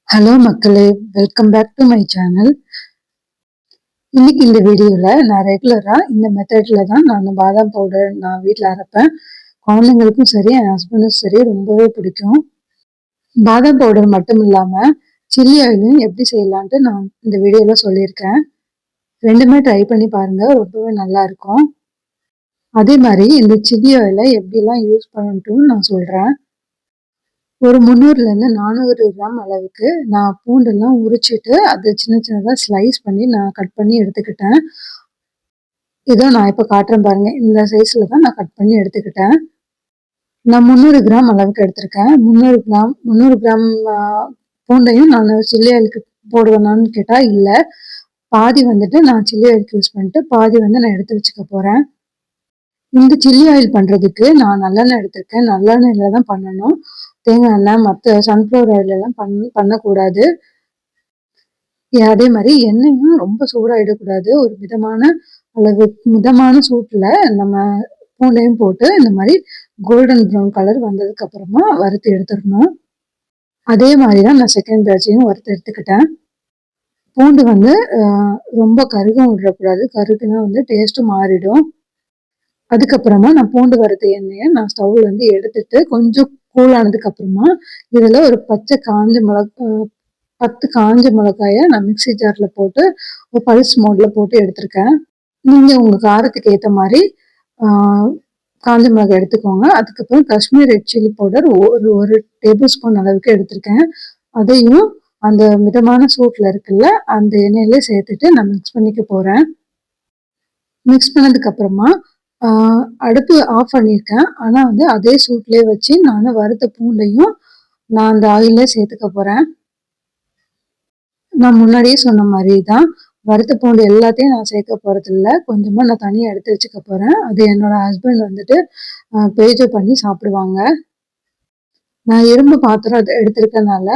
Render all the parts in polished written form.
Hello மக்களே! Welcome back to my channel. இன்னைக்கு இந்த வீடியோல நான் ரெகுலரா இந்த மெத்தட்ல தான் நான் பாதாம் பவுடர் நான் வீட்ல அரைப்பேன். குழந்தைங்களுக்கும் சரி, என் ஹஸ்பண்டுக்கும் சரி ரொம்பவே பிடிக்கும். பாதாம் பவுடர் மட்டும் இல்லாம, சில்லி ஆயிலும் எப்படி செய்யலான்ட்டு நான் இந்த வீடியோல சொல்லியிருக்கேன். 2மே ட்ரை பண்ணி பாருங்க. ரொம்பவே நல்லாருக்கும். அதே மாரி இந்த சில்லி ஆயில எப்படிலாம் யூஸ் பண்ணணுன்ட்டும் நான் சொல்றேன். ஒரு 300லேருந்து 400 கிராம் அளவுக்கு நான் பூண்டெல்லாம் உரிச்சிட்டு, அத சின்ன சின்னதா ஸ்லைஸ் பண்ணி நான் கட் பண்ணி எடுத்துக்கிட்டேன். இதோ நான் இப்ப காட்டுறேன் பாருங்க. இந்த சைஸ்ல தான் நான் கட் பண்ணி எடுத்துக்கிட்டேன். நான் 300 கிராம் அளவுக்கு எடுத்திருக்கேன். 300 கிராம் அ பூண்டையும் நானு சில்லி ஆயிலுக்கு போடுவேனான்னு கேட்டா இல்ல. பாதி வந்துட்டு நான் சில்லி ஆயிலுக்கு யூஸ் பண்ணிட்டு, பாதி வந்து நான் எடுத்து வச்சுக்க போறேன். இந்த சில்லி ஆயில் பண்றதுக்கு நான் நல்லெண்ணெய் எடுத்திருக்கேன். நல்லெண்ணெயில தான் பண்ணணும். தேங்காய் எண்ணெய், மத்த சன்ஃப்ளவர் ஆயில்லலாம் பண்ணக்கூடாது. அதே மாரி எண்ணெயும் ரொம்ப சூடாயிடக்கூடாது. ஒரு மிதமான சூட்ல நம்ம பூண்டையும் போட்டு இந்த மாரி கோல்டன் ப்ரவுன் கலர் வந்ததுக்கு அப்புறமா வறுத்து எடுத்துறணும். அதே மாரி தான் நான் செகண்ட் பேட்சையும் வறுத்து எடுத்துக்கிட்டேன். பூண்டு வந்து அ ரொம்ப கருகவும் விடக்கூடாது. கருகுனா வந்து டேஸ்ட்டும் மாறிடும். அதுக்கப்புறமா நான் பூண்டு வறுத்த எண்ணெய நான் ஸ்டவ்லேருந்து எடுத்துட்டு கொஞ்சம் கூல் ஆனதுக்கு அப்புறமா, இதுல ஒரு பச்சை காஞ்ச மிளகா 10 காஞ்ச மிளகாய நான் மிக்ஸி ஜார்ல போட்டு ஒரு பல்ஸ் மோட்ல போட்டு எடுத்திருக்கேன். நீங்க உங்க காரத்துக்கு ஏத்த மாரி ஆ காஞ்ச மிளகாய் எடுத்துக்கோங்க. அதுக்கப்புறம் காஷ்மீர் ரெட் சில்லி பவுடர் ஒரு டேபிள் ஸ்பூன் அளவுக்கு எடுத்திருக்கேன். அதையும் அந்த மிதமான சூட்ல இருக்குல்ல, அந்த எண்ணெயிலே சேர்த்துட்டு நான் மிக்ஸ் பண்ணிக்க போறேன். மிக்ஸ் பண்ணதுக்கு அப்புறமா ஆ அடுப்பு ஆஃப் பண்ணியிருக்கேன். ஆனா வந்து அதே சூட்லயே வச்சு நானு வறுத்த பூண்டையும் நான் அந்த ஆயில்ல சேர்த்துக்க போறேன். நான் முன்னாடியே சொன்ன மாரி தான். வறுத்த பூண்டு எல்லாத்தையும் நான் சேர்க்க போறதில்ல. கொஞ்சமா நான் தனியா எடுத்து வச்சுக்க போறேன். அது என்னோட ஹஸ்பண்ட் வந்துட்டு பேஜோ பண்ணி சாப்பிடுவாங்க. நான் இரும்பு பாத்திரம் எடுத்திருக்கனால,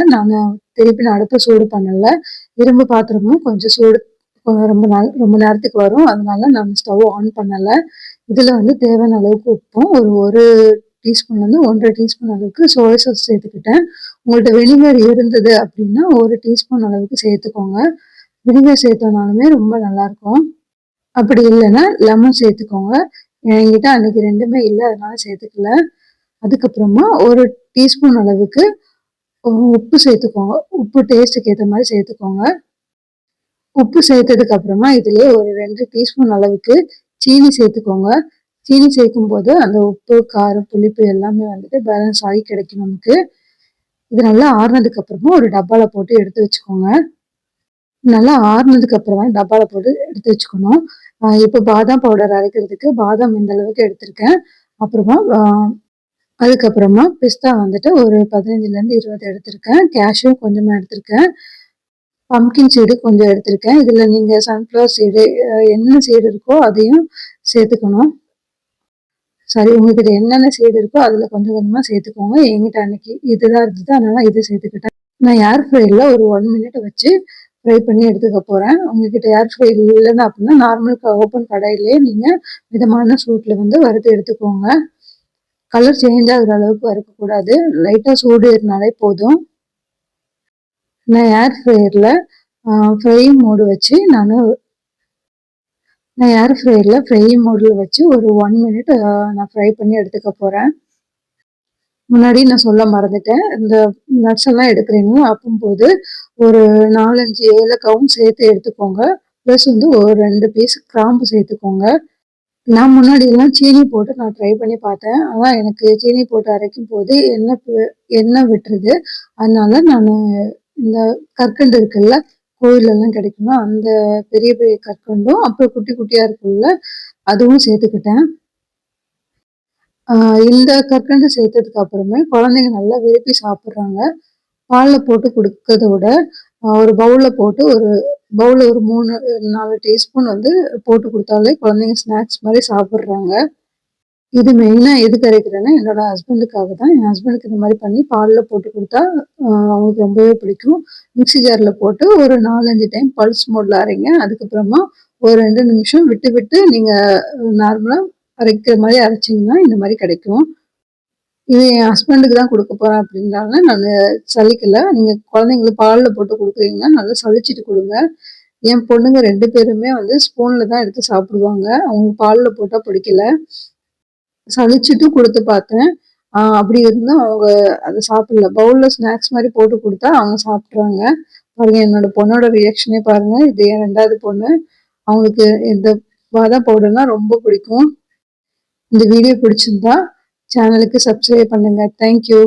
திருப்பி நான் அடுப்ப சூடு பண்ணல. இரும்பு பாத்திரமும் கொஞ்சம் சூடு ரொம்ப நேரத்துக்கு வரும். அதனால நான் ஸ்டவ் ஆன் பண்ணல. இதுல வந்து தேவையான அளவுக்கு உப்பும், ஒரு டீஸ்பூன்லேருந்து 1 1/2 டீஸ்பூன் அளவுக்கு சோயா சாஸ் சேர்த்துக்கிட்டேன். உங்கள்ட்ட வினிகர் இருந்தது அப்படின்னா, 1 டீஸ்பூன் அளவுக்கு சேர்த்துக்கோங்க. வினிகர் சேர்த்தோம்னாலுமே ரொம்ப நல்லாயிருக்கும். அப்படி இல்லன்னா லெமன் சேர்த்துக்கோங்க. என்கிட்ட அன்னைக்கு 2மே இல்ல. அதனால சேர்த்துக்கல. அதுக்கப்புறமா 1 டீஸ்பூன் அளவுக்கு உப்பு சேர்த்துக்கோங்க. உப்பு டேஸ்ட்டுக்கு ஏத்த மாரி சேர்த்துக்கோங்க. உப்பு சேர்த்ததுக்கு அப்புறமா இதுலயே ஒரு 2 டீஸ்பூன் அளவுக்கு சீனி சேர்த்துக்கோங்க. சீனி சேர்க்கும்போது அந்த உப்பு, காரம், புளிப்பு எல்லாமே வந்துட்டு பேலன்ஸ் ஆகி கிடைக்கும் நமக்கு. இது நல்லா ஆறுனதுக்கு அப்புறமா ஒரு டப்பால போட்டு எடுத்து வச்சுக்கோங்க. நல்லா ஆறுனதுக்கு அப்புறமா டப்பால போட்டு எடுத்து வச்சுக்கணும். இப்போ பாதாம் பவுடர் அரைக்கிறதுக்கு பாதாம் இந்த அளவுக்கு எடுத்திருக்கேன். அப்புறமா அதுக்கப்புறமா பிஸ்தா வந்துட்டு ஒரு 15லேருந்து 20 எடுத்திருக்கேன். கேஷ்யூ கொஞ்சமா எடுத்திருக்கேன். பம்ப்கின் சீடு கொஞ்சம் எடுத்திருக்கேன். இதுல நீங்க சன்ஃப்ளவர் சீடு என்ன சீடு இருக்கோ அதையும் சேர்த்துக்கணும். சரி உங்ககிட்ட என்னென்ன சீடு இருக்கோ அதுல கொஞ்சம் கொஞ்சமா சேர்த்துக்கோங்க. என்கிட்ட அன்னைக்கு இதுதான் இருந்தது. அதனால இது சேர்த்துக்கிட்டேன். நான் ஏர் ஃப்ரையர்ல ஒரு 1 மினிட் வச்சு ஃப்ரை பண்ணி எடுத்துக்க போறேன். உங்ககிட்ட ஏர் ஃப்ரையர் இல்லைன்னா அப்படின்னா நார்மல் ஓப்பன் கடாயிலேயே நீங்க மிதமான சூட்ல வந்து வறுத்து எடுத்துக்கோங்க. கலர் சேஞ்ச் ஆகுற அளவுக்கு வறுக்கக்கூடாது. லைட்டா சூடு ஏறினாலே போதும். நான் ஏர் ஃப்ரையர்ல ஃப்ரையிங் மோடு வச்சு நான் ஏர் ஃப்ரையர்ல ஃப்ரையிங் மோட்ல வச்சு ஒரு 1 மினிட் நான் ஃப்ரை பண்ணி எடுத்துக்க போறேன். முன்னாடி நான் சொல்ல மறந்துட்டேன். இந்த நட்ஸ் எல்லாம் எடுக்குறீங்களோ அப்பம்போது ஒரு 4, 5 ஏலக்காவும் சேர்த்து எடுத்துக்கோங்க. ப்ளஸ் வந்து ஒரு 2 பீஸ் கிராம்பு சேர்த்துக்கோங்க. நான் முன்னாடிலாம் சீனி போட்டு நான் ட்ரை பண்ணி பார்த்தேன். ஆனா எனக்கு சீனி போட்டு அரைக்கும்போது எண்ணெய் விட்டுருது. அதனால இந்த கற்கண்டு இருக்குல்ல, கோயில்லலாம் கிடைக்கும்ல, அந்த பெரிய பெரிய கற்கண்டும், அப்புறம் குட்டி குட்டியா இருக்கும்ல, அதுவும் சேர்த்துக்கிட்டேன். ஆ இந்த கற்கண்டு சேர்த்ததுக்கு அப்புறமே குழந்தைங்க நல்லா விரும்பி சாப்பிடுறாங்க. பால்ல போட்டு குடுக்கறத விட, ஒரு பவுல்ல ஒரு 3, 4 டீஸ்பூன் வந்து போட்டு குடுத்தாலே குழந்தைங்க ஸ்நாக்ஸ் மாரி சாப்பிடுறாங்க. இது மெயினா எதுக்கு அரைக்கிறேன்னா, என்னோட ஹஸ்பண்டுக்காக தான். என் ஹஸ்பண்டுக்கு இந்த மாரி பண்ணி பால்ல போட்டு குடுத்தா, அவங்களுக்கு ரொம்பவே பிடிக்கும். மிக்ஸி ஜார்ல போட்டு ஒரு 4, 5 டைம் பல்ஸ் மோட்ல அரைங்க. அதுக்கப்புறமா ஒரு 2 நிமிஷம் விட்டு, விட்டு நீங்க நார்மலா அரைக்கிற மாரி அரைச்சீங்கன்னா, இந்த மாரி கிடைக்கும். இது என் ஹஸ்பண்டுக்கு தான் குடுக்க போறேன் அப்படின்றனால நானு சலிக்கல. நீங்க குழந்தைங்களுக்கு பால்ல போட்டு குடுக்குறீங்கன்னா, நல்லா சலிச்சிட்டு குடுங்க. என் பொண்ணுங்க 2 பேருமே வந்து ஸ்பூன்ல தான் எடுத்து சாப்பிடுவாங்க. அவங்களுக்கு பால்ல போட்டா பிடிக்கல. சலிச்சுட்டு குடுத்து பார்த்தேன். அப்படி இருந்தும் அவங்க அத சாப்பிடல. பவுல்ல ஸ்நாக்ஸ் மாரி போட்டு குடுத்தா அவங்க சாப்ட்டுறாங்க. பாருங்க என்னோட பொண்ணோட ரியாக்ஷனே பாருங்க. இது என் 2வது பொண்ணு. அவங்களுக்கு இந்த பாதாம் பவுடர்னா ரொம்ப பிடிக்கும். இந்த வீடியோ பிடிச்சிருந்தா சேனலுக்கு சப்ஸ்கிரைப் பண்ணுங்க. Thank you.